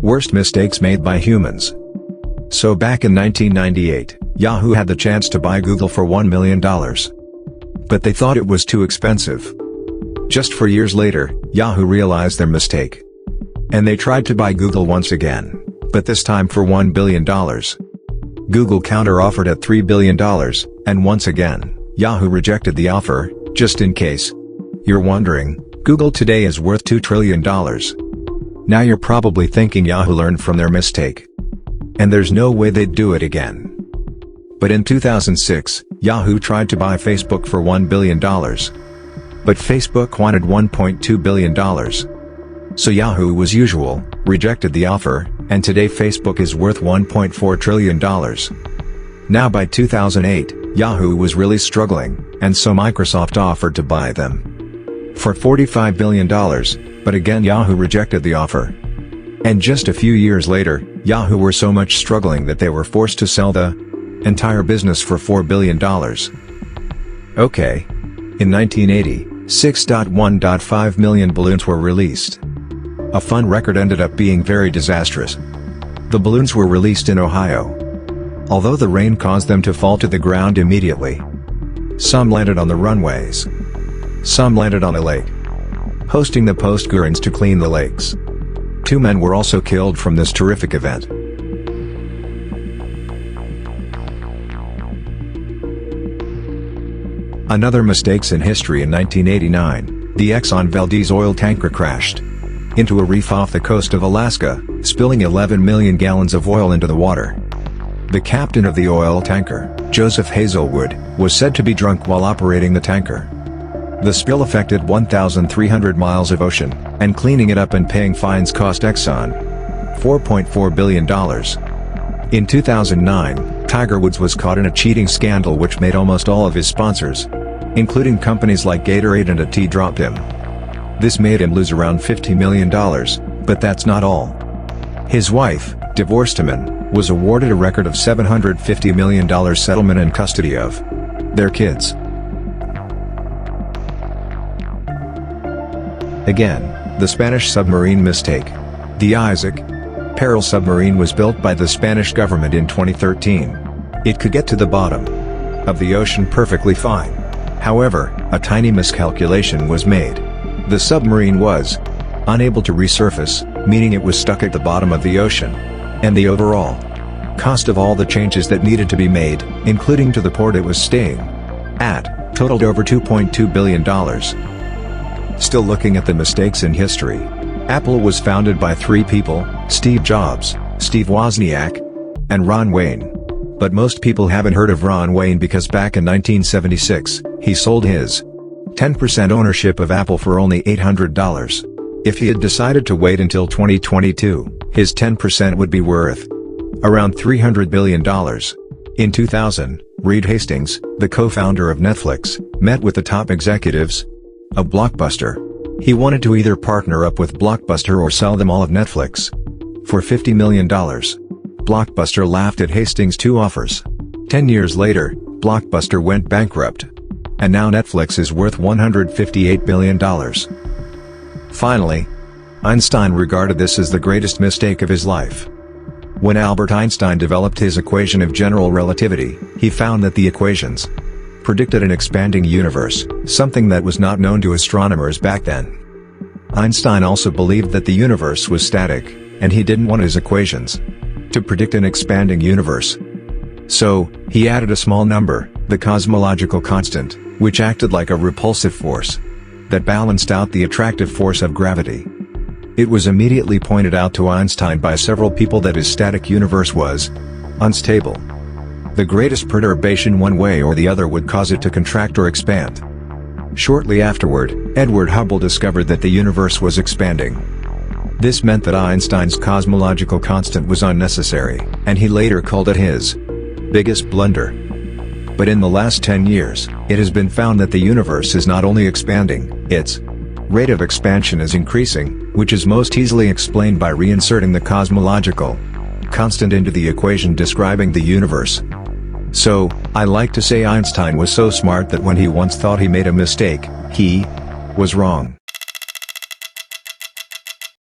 Worst mistakes made by humans. So back in 1998, Yahoo had the chance to buy Google for $1 million. But they thought it was too expensive. Just 4 years later, Yahoo realized their mistake. And they tried to buy Google once again, but this time for $1 billion. Google counter-offered at $3 billion, and once again, Yahoo rejected the offer. Just in case you're wondering, Google today is worth $2 trillion. Now you're probably thinking Yahoo learned from their mistake. And there's no way they'd do it again. But in 2006, Yahoo tried to buy Facebook for $1 billion. But Facebook wanted $1.2 billion. So Yahoo, as usual, rejected the offer, and today Facebook is worth $1.4 trillion. Now by 2008, Yahoo was really struggling, and so Microsoft offered to buy them for $45 billion, but again Yahoo rejected the offer. And just a few years later, Yahoo were so much struggling that they were forced to sell the entire business for $4 billion. Okay. In 1980, 6.1.5 million balloons were released. A fun record ended up being very disastrous. The balloons were released in Ohio. Although the rain caused them to fall to the ground immediately. Some landed on the runways. Some landed on a lake, hosting the post-Gurins to clean the lakes. 2 men were also killed from this terrific event. Another mistakes in history. In 1989, the Exxon Valdez oil tanker crashed into a reef off the coast of Alaska, spilling 11 million gallons of oil into the water. The captain of the oil tanker, Joseph Hazelwood, was said to be drunk while operating the tanker. The spill affected 1,300 miles of ocean, and cleaning it up and paying fines cost Exxon $4.4 billion. In 2009, Tiger Woods was caught in a cheating scandal which made almost all of his sponsors, including companies like Gatorade and AT, drop him. This made him lose around $50 million, but that's not all. His wife, divorced him and was awarded a record of $750 million settlement and custody of their kids. Again, the Spanish submarine mistake. The Isaac Perel submarine was built by the Spanish government in 2013. It could get to the bottom of the ocean perfectly fine. However, a tiny miscalculation was made. The submarine was unable to resurface, meaning it was stuck at the bottom of the ocean. And the overall cost of all the changes that needed to be made, including to the port it was staying at, totaled over $2.2 billion. Still looking at the mistakes in history. Apple was founded by 3 people, Steve Jobs, Steve Wozniak, and Ron Wayne. But most people haven't heard of Ron Wayne because back in 1976, he sold his 10% ownership of Apple for only $800. If he had decided to wait until 2022, his 10% would be worth around $300 billion. In 2000, Reed Hastings, the co-founder of Netflix, met with the top executives of Blockbuster. He wanted to either partner up with Blockbuster or sell them all of Netflix for $50 million. Blockbuster laughed at Hastings' 2 offers. 10 years later, Blockbuster went bankrupt. And now Netflix is worth $158 billion. Finally, Einstein regarded this as the greatest mistake of his life. When Albert Einstein developed his equation of general relativity, he found that the equations predicted an expanding universe, something that was not known to astronomers back then. Einstein also believed that the universe was static, and he didn't want his equations to predict an expanding universe. So, he added a small number, the cosmological constant, which acted like a repulsive force that balanced out the attractive force of gravity. It was immediately pointed out to Einstein by several people that his static universe was unstable. The greatest perturbation one way or the other would cause it to contract or expand. Shortly afterward, Edward Hubble discovered that the universe was expanding. This meant that Einstein's cosmological constant was unnecessary, and he later called it his biggest blunder. But in the last 10 years, it has been found that the universe is not only expanding, its rate of expansion is increasing, which is most easily explained by reinserting the cosmological constant into the equation describing the universe. So, I like to say Einstein was so smart that when he once thought he made a mistake, he was wrong.